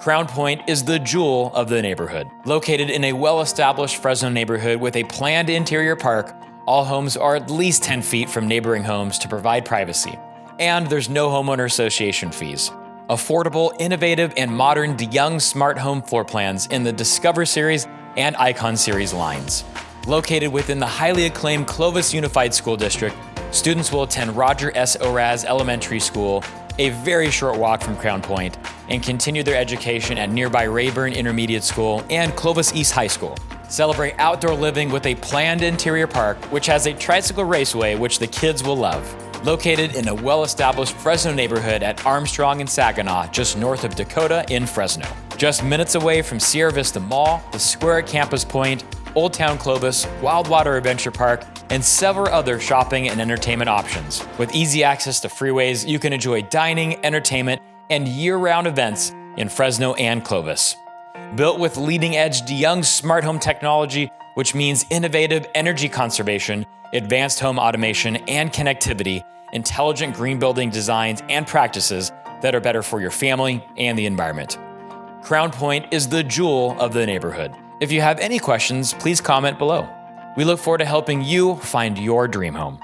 Crown Point is the jewel of the neighborhood. Located in a well-established Fresno neighborhood with a planned interior park, all homes are at least 10 feet from neighboring homes to provide privacy. And there's no homeowner association fees. Affordable, innovative, and modern DeYoung Smart Home floor plans in the Discover Series and Icon Series lines. Located within the highly acclaimed Clovis Unified School District, students will attend Roger S. Oraz Elementary School, a very short walk from Crown Point, and continue their education at nearby Rayburn Intermediate School and Clovis East High School. Celebrate outdoor living with a planned interior park, which has a tricycle raceway which the kids will love. Located in a well-established Fresno neighborhood at Armstrong and Saginaw, just north of Dakota in Fresno. Just minutes away from Sierra Vista Mall, the Square at Campus Point, Old Town Clovis, Wildwater Adventure Park, and several other shopping and entertainment options. With easy access to freeways, you can enjoy dining, entertainment, and year-round events in Fresno and Clovis. Built with leading-edge DeYoung smart home technology, which means innovative energy conservation, advanced home automation and connectivity, intelligent green building designs and practices that are better for your family and the environment. Crown Point is the jewel of the neighborhood. If you have any questions, please comment below. We look forward to helping you find your dream home.